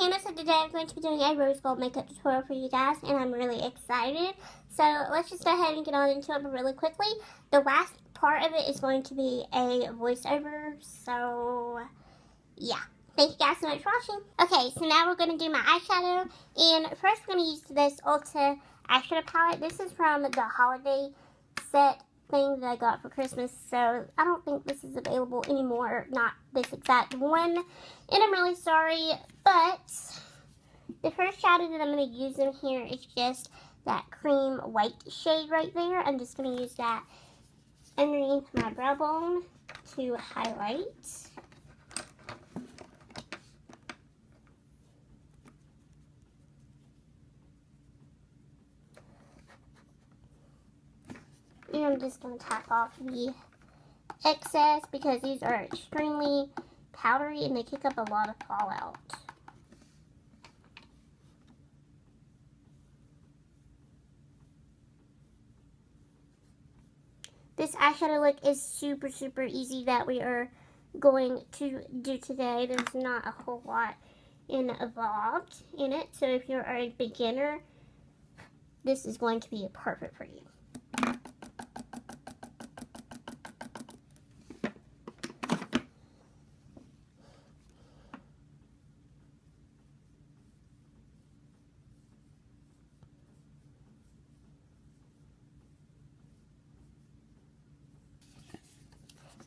Hannah, so today I'm going to be doing a rose gold makeup tutorial for you guys, and I'm really excited. So let's just go ahead and get on into it really quickly. The last part of it is going to be a voiceover, so yeah. Thank you guys so much for watching. Okay, so now we're going to do my eyeshadow, and first we're going to use this Ulta eyeshadow palette. This is from the holiday set thing that I got for Christmas, so I don't think this is available anymore, not this exact one, and I'm really sorry, but the first shadow that I'm going to use in here is just that cream white shade right there. I'm just going to use that underneath my brow bone to highlight. And I'm just going to tap off the excess because these are extremely powdery and they kick up a lot of fallout. This eyeshadow look is super easy that we are going to do today. There's not a whole lot involved in it, so if you're a beginner, this is going to be perfect for you.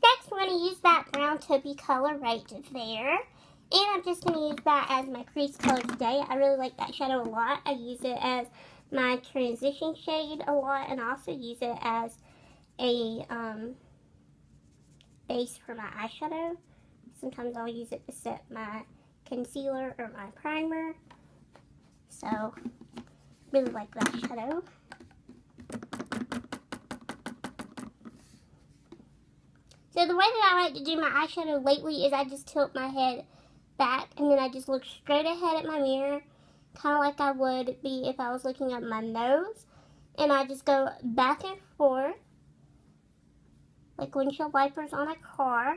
Next, we're going to use that brown taupey color right there. And I'm just going to use that as my crease color today. I really like that shadow a lot. I use it as my transition shade a lot, and I also use it as a base for my eyeshadow. Sometimes I'll use it to set my concealer or my primer. So, really like that shadow. So the way that I like to do my eyeshadow lately is I just tilt my head back and then I just look straight ahead at my mirror, kind of like I would be if I was looking at my nose. And I just go back and forth, like windshield wipers on a car,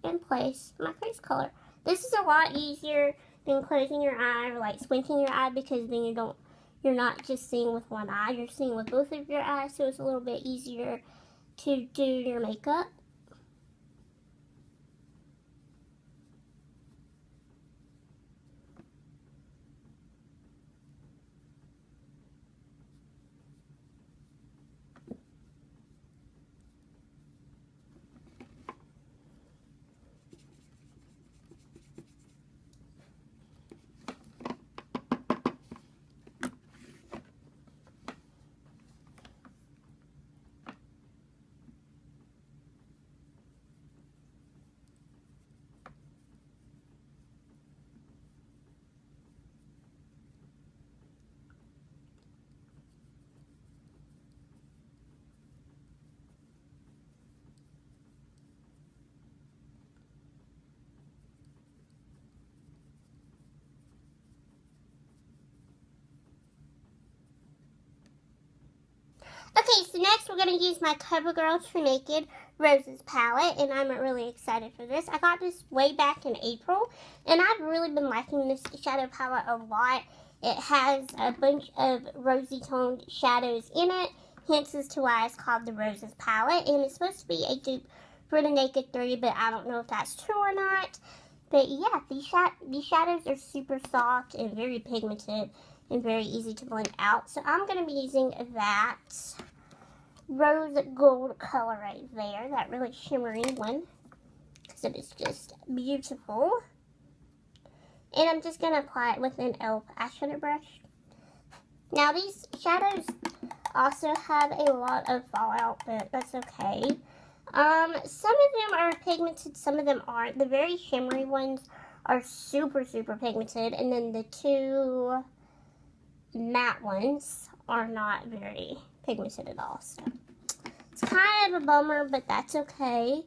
and place my crease color. This is a lot easier than closing your eye or like squinting your eye, because then you're not just seeing with one eye, you're seeing with both of your eyes, so it's a little bit easier to do your makeup. Okay, so next we're going to use my CoverGirl True Naked Roses palette, and I'm really excited for this. I got this way back in April, and I've really been liking this shadow palette a lot. It has a bunch of rosy toned shadows in it, hence as to why it's called the Roses palette, and it's supposed to be a dupe for the Naked 3, but I don't know if that's true or not. But yeah, these shadows are super soft and very pigmented and very easy to blend out. So I'm going to be using that rose gold color right there, that really shimmery one, because it is just beautiful. And I'm just going to apply it with an e.l.f. eyeshadow brush. Now these shadows also have a lot of fallout, but that's okay. Some of them are pigmented, some of them aren't. The very shimmery ones are super pigmented, and then the two matte ones are not very pigmented at all. So it's kind of a bummer, but that's okay.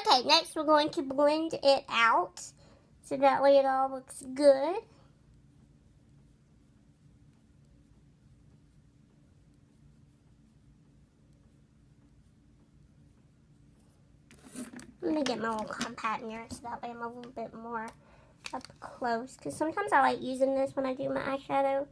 Okay, next we're going to blend it out so that way it all looks good. I'm going to get my little compact mirror so that way I'm a little bit more up close. Because sometimes I like using this when I do my eyeshadow.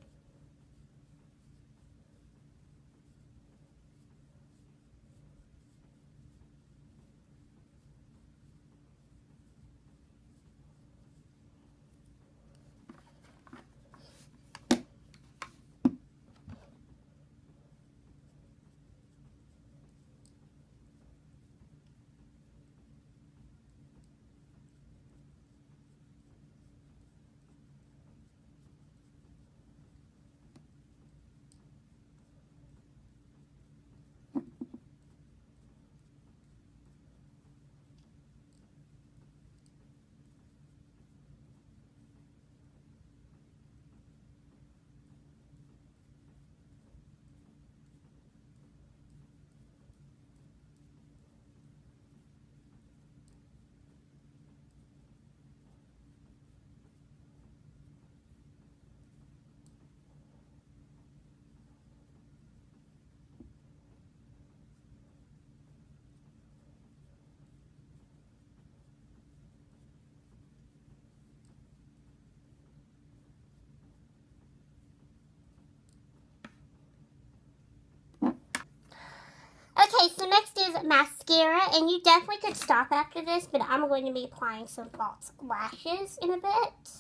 Okay, so next is mascara, and you definitely could stop after this, but I'm going to be applying some false lashes in a bit,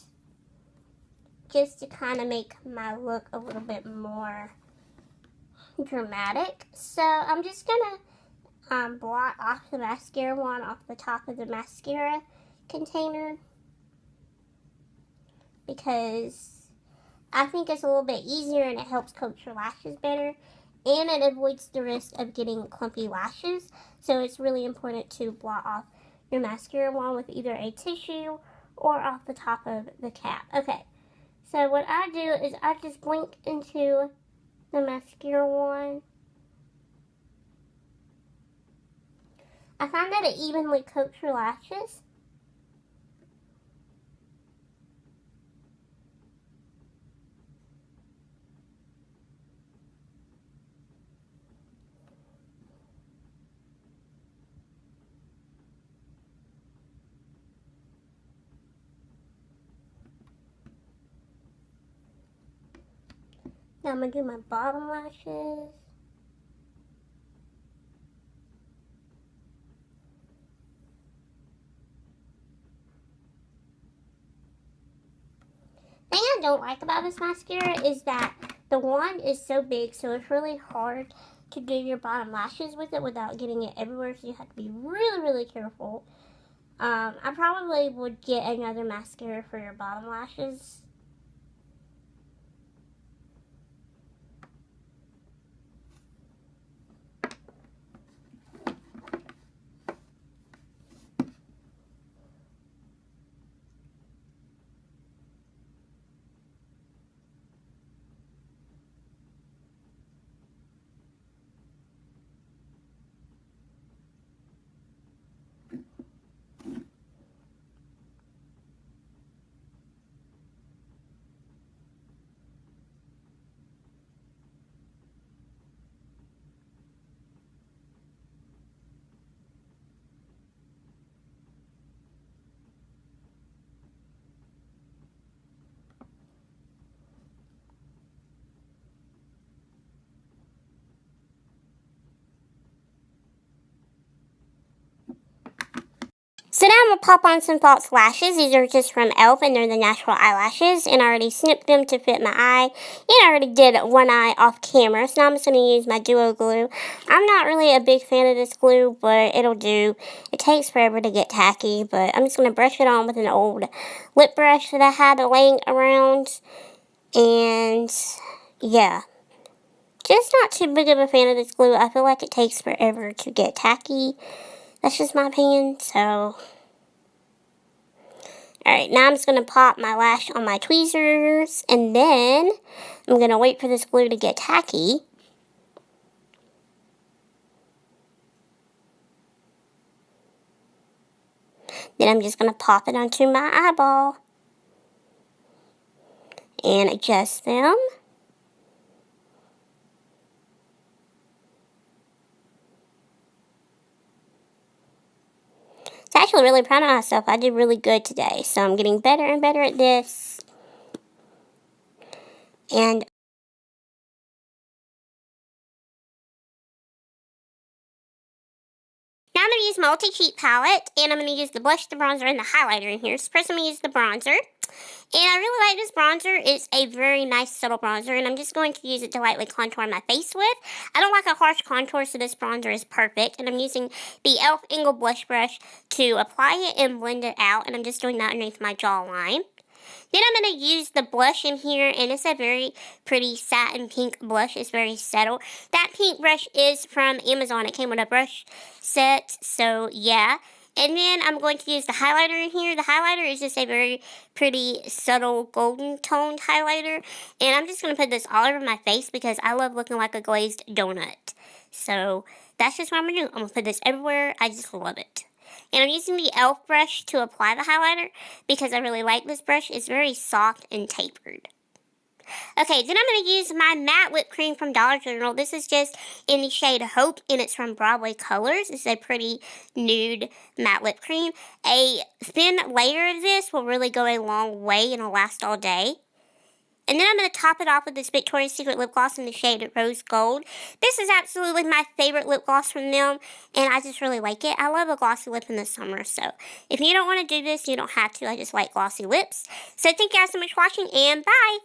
just to kind of make my look a little bit more dramatic. So I'm just going to blot off the mascara wand off the top of the mascara container, because I think it's a little bit easier and it helps coat your lashes better. And it avoids the risk of getting clumpy lashes. So it's really important to blot off your mascara wand with either a tissue or off the top of the cap. Okay, so what I do is I just blink into the mascara wand. I find that it evenly coats your lashes. Now I'm going to do my bottom lashes. The thing I don't like about this mascara is that the wand is so big, so it's really hard to do your bottom lashes with it without getting it everywhere, so you have to be really, really careful. I probably would get another mascara for your bottom lashes. So now I'm going to pop on some false lashes. These are just from e.l.f. and they're the natural eyelashes. And I already snipped them to fit my eye. And I already did one eye off camera. So now I'm just going to use my duo glue. I'm not really a big fan of this glue, but it'll do. It takes forever to get tacky, but I'm just going to brush it on with an old lip brush that I had laying around. And yeah, just not too big of a fan of this glue. I feel like it takes forever to get tacky. That's just my opinion, so. Alright, now I'm just going to pop my lash on my tweezers, and then I'm going to wait for this glue to get tacky. Then I'm just going to pop it onto my eyeball and adjust them. I'm actually really proud of myself. I did really good today, so I'm getting better and better at this. And now I'm going to use my multi-cheat palette, and I'm going to use the blush, the bronzer, and the highlighter in here. So first I'm going to use the bronzer. And I really like this bronzer. It's a very nice subtle bronzer, and I'm just going to use it to lightly contour my face with. I don't like a harsh contour, so this bronzer is perfect. And I'm using the e.l.f. Angle Blush Brush to apply it and blend it out, and I'm just doing that underneath my jawline. Then I'm going to use the blush in here, and it's a very pretty satin pink blush. It's very subtle. That pink brush is from Amazon. It came with a brush set, so yeah. And then I'm going to use the highlighter in here. The highlighter is just a very pretty, subtle, golden toned highlighter. And I'm just going to put this all over my face because I love looking like a glazed donut. So that's just what I'm going to do. I'm going to put this everywhere. I just love it. And I'm using the e.l.f. brush to apply the highlighter because I really like this brush. It's very soft and tapered. Okay, then I'm going to use my matte whipped cream from Dollar General. This is just in the shade Hope, and it's from Broadway Colors. It's a pretty nude matte whipped cream. A thin layer of this will really go a long way and will last all day. And then I'm going to top it off with this Victoria's Secret lip gloss in the shade Rose Gold. This is absolutely my favorite lip gloss from them, and I just really like it. I love a glossy lip in the summer, so if you don't want to do this, you don't have to. I just like glossy lips. So thank you guys so much for watching, and bye!